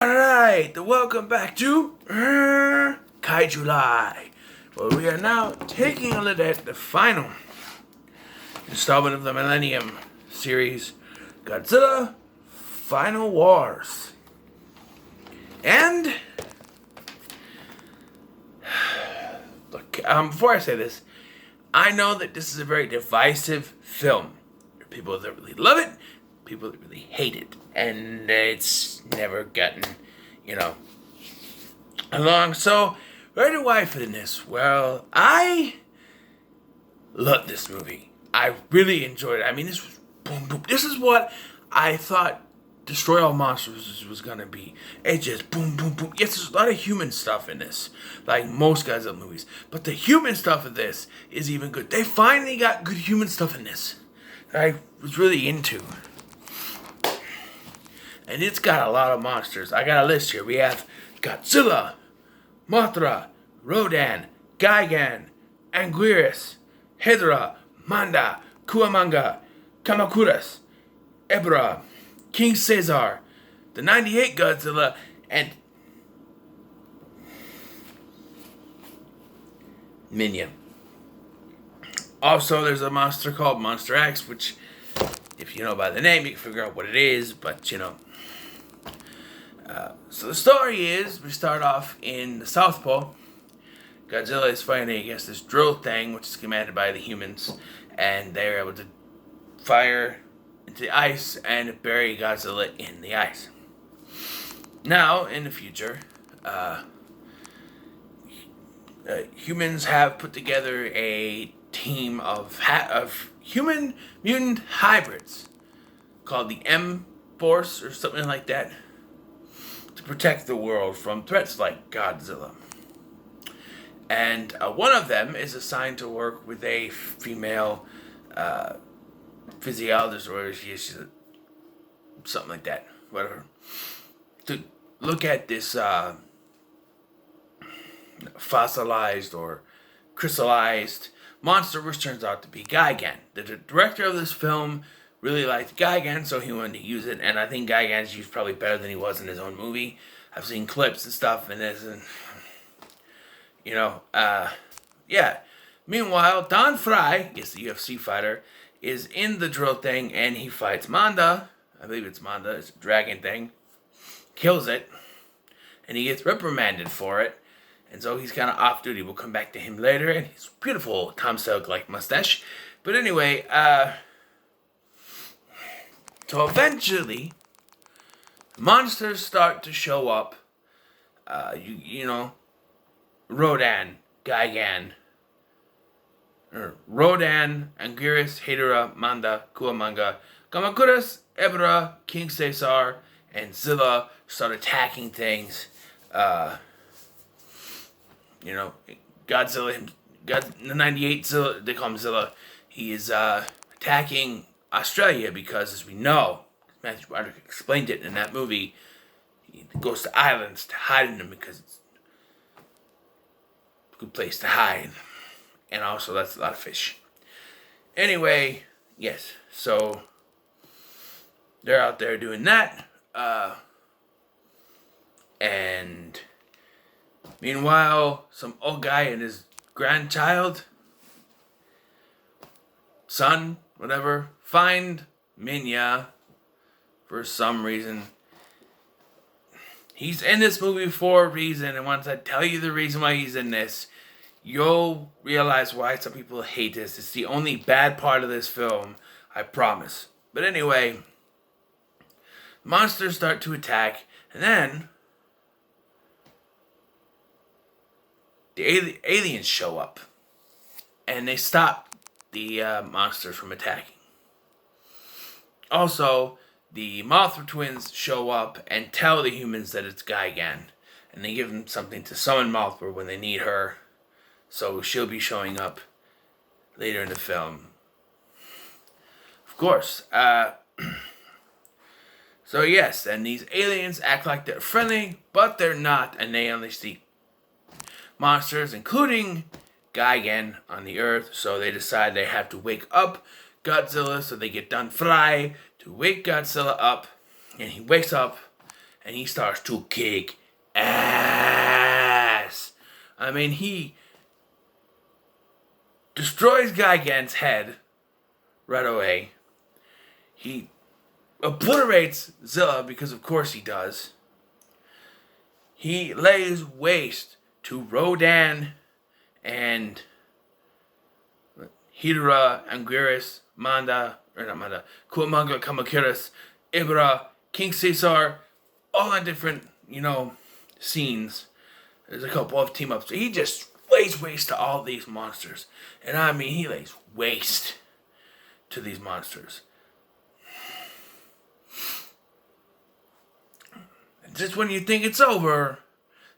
Alright, welcome back to Kaijuly, where we are now taking a look at the final installment of the Millennium series, Godzilla Final Wars. And, look, before I say this, I know that this is a very divisive film. There are people that really love it, people that really hate it, and it's never gotten, along. So, where do I fit in this? Well, I love this movie. I really enjoyed it. I mean, this was boom, boom. This is what I thought Destroy All Monsters was gonna be. It just boom, boom, boom. Yes, there's a lot of human stuff in this, like most Godzilla movies. But the human stuff in this is even good. They finally got good human stuff in this that I was really into. And it's got a lot of monsters. I got a list here. We have Godzilla, Mothra, Rodan, Gigan, Anguirus, Hydra, Manda, Kuamanga, Kamakuras, Ebra, King Caesar, the 98 Godzilla, and Minion. Also, there's a monster called Monster X, which, if you know by the name, you can figure out what it is, but, So the story is, we start off in the South Pole. Godzilla is fighting against this drill thing, which is commanded by the humans, and they're able to fire into the ice and bury Godzilla in the ice. Now, in the future, humans have put together a team of human mutant hybrids called the M-Force or something like that, to protect the world from threats like Godzilla. And one of them is assigned to work with a female physiologist, or she's something like that, whatever, to look at this fossilized or crystallized monster, which turns out to be Gigan. The director of this film really liked Gigan, so he wanted to use it, and I think Gigan's used probably better than he was in his own movie. I've seen clips and stuff in this, and, yeah. Meanwhile, Don Fry, yes, the UFC fighter, is in the drill thing, and he fights Manda. I believe it's Manda, it's a dragon thing. Kills it, and he gets reprimanded for it, and so he's kind of off duty. We'll come back to him later, and his beautiful Tom Selleck-like mustache. But anyway, so eventually, monsters start to show up. Rodan, Gigan, Rodan, Anguirus, Hydra, Manda, Kuamanga, Kamakuras, Ebra, King Caesar, and Zilla start attacking things. Godzilla, the 98 Zilla, they call him Zilla. He is attacking Australia because, as we know, Matthew Broderick explained it in that movie, he goes to islands to hide in them because it's a good place to hide. And also, that's a lot of fish. Anyway, yes, so they're out there doing that. And meanwhile, some old guy and his grandchild, son, whatever, find Minya for some reason. He's in this movie for a reason, and once I tell you the reason why he's in this, you'll realize why some people hate this. It's the only bad part of this film, I promise. But anyway, monsters start to attack, and then the aliens show up, and they stop the monsters from attacking. Also, the Mothra twins show up and tell the humans that it's Gigan, and they give them something to summon Mothra when they need her, so she'll be showing up later in the film. Of course. So yes, and these aliens act like they're friendly, but they're not, and they only see monsters, including Gigan, on the Earth, so they decide they have to wake up Godzilla, so they get Don Fry to wake Godzilla up, and he wakes up, and he starts to kick ass. I mean, he destroys Gigan's head right away. He obliterates Zilla because of course he does. He lays waste to Rodan and Hidra, Anguirus, Kuamanga, Kamakiris, Ibra, King Caesar, all on different, scenes. There's a couple of team ups. He just lays waste to all these monsters. And I mean, he lays waste to these monsters. And just when you think it's over,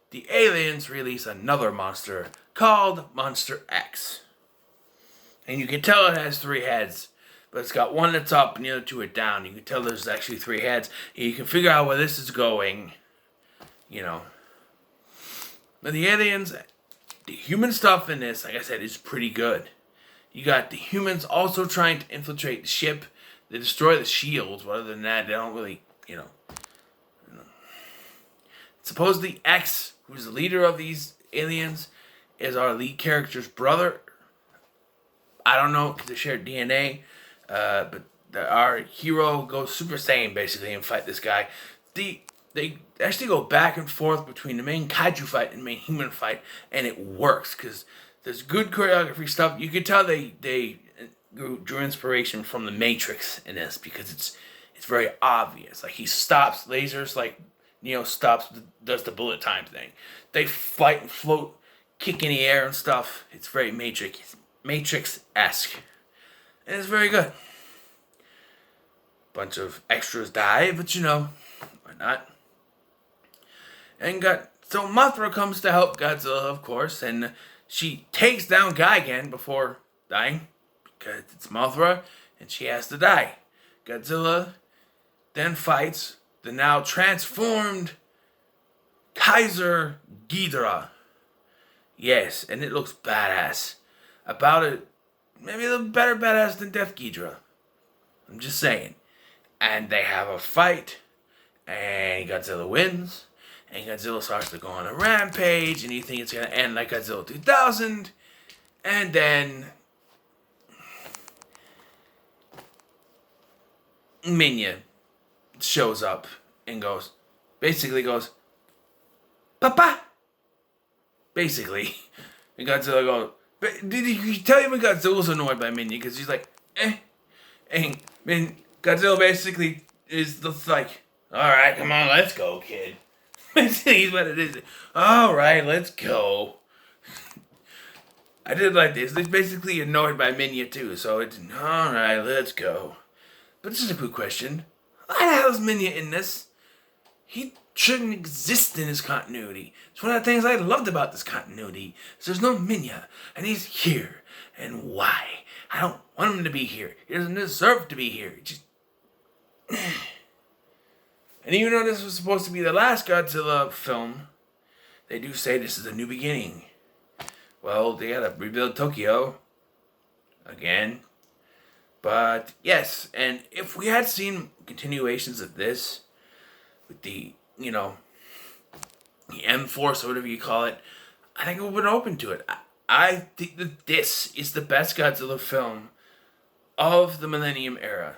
the aliens release another monster called Monster X. And you can tell it has 3 heads. But it's got one that's up and the other 2 are down. You can tell there's actually 3 heads. And you can figure out where this is going. But the aliens, the human stuff in this, like I said, is pretty good. You got the humans also trying to infiltrate the ship. They destroy the shields. But other than that, they don't really, Supposedly X, who's the leader of these aliens, is our lead character's brother. I don't know, because they share DNA. But our hero goes Super Saiyan, basically, and fight this guy. They actually go back and forth between the main kaiju fight and the main human fight, and it works, because there's good choreography stuff. You can tell they drew inspiration from the Matrix in this, because it's very obvious. Like, he stops lasers, like Neo does the bullet time thing. They fight and float, kick in the air and stuff. It's very Matrix-esque. And it's very good. Bunch of extras die, but why not? And so Mothra comes to help Godzilla, of course, and she takes down Gigan before dying, because it's Mothra, and she has to die. Godzilla then fights the now transformed Kaiser Ghidorah. Yes, and it looks badass. About it, maybe a little better badass than Death Ghidorah. I'm just saying. And they have a fight, and Godzilla wins, and Godzilla starts to go on a rampage, and you think it's going to end like Godzilla 2000, and then Minya shows up and basically goes, Papa! Basically. And Godzilla goes, did you tell you when Godzilla's annoyed by Minya? Because he's like, eh. And Godzilla basically is just like, alright, come on, let's go, kid. Basically, what it is. Alright, let's go. I did like this. They're basically annoyed by Minya too, so it's, alright, let's go. But this is a quick question. Why the hell is Minya in this? He shouldn't exist in this continuity. It's one of the things I loved about this continuity. Is there's no Minya, and he's here. And why? I don't want him to be here. He doesn't deserve to be here. And even though this was supposed to be the last Godzilla film, they do say this is a new beginning. Well, they gotta rebuild Tokyo again. But yes, and if we had seen continuations of this with the M-Force or whatever you call it, I think I would have been open to it. I think that this is the best Godzilla film of the Millennium Era.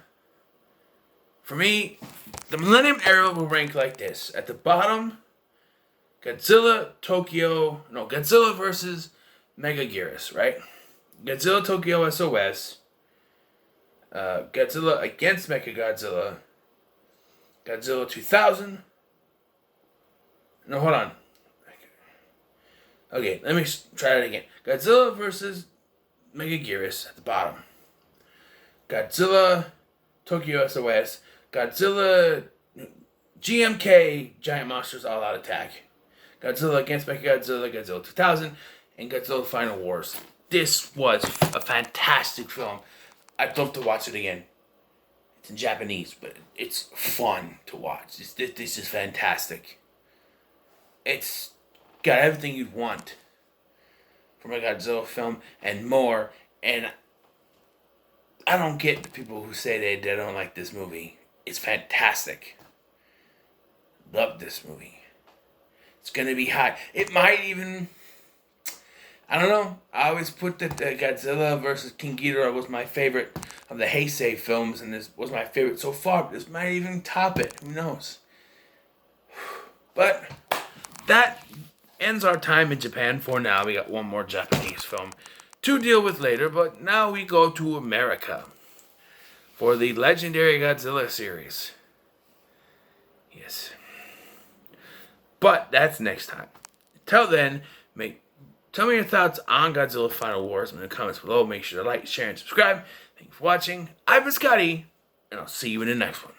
For me, the Millennium Era will rank like this. At the bottom, Godzilla versus Megaguirus, right? Godzilla Tokyo SOS. Godzilla against Mechagodzilla. Godzilla 2000. No, hold on. Okay, let me try it again. Godzilla versus Megaguirus at the bottom. Godzilla Tokyo SOS. Godzilla GMK Giant Monsters All Out Attack. Godzilla against Mechagodzilla, Godzilla 2000, and Godzilla Final Wars. This was a fantastic film. I'd love to watch it again. It's in Japanese, but it's fun to watch. This is fantastic. It's got everything you'd want from a Godzilla film and more. And I don't get the people who say they don't like this movie. It's fantastic. love this movie. It's gonna be high. It might even. I don't know. I always put that Godzilla versus King Ghidorah was my favorite of the Heisei films, and this was my favorite so far. But this might even top it. Who knows? But that ends our time in Japan for now. We got one more Japanese film to deal with later, but now we go to America for the legendary Godzilla series. Yes. But that's next time. Until then, tell me your thoughts on Godzilla Final Wars in the comments below. Make sure to like, share, and subscribe. Thank you for watching. I've been Scotty, and I'll see you in the next one.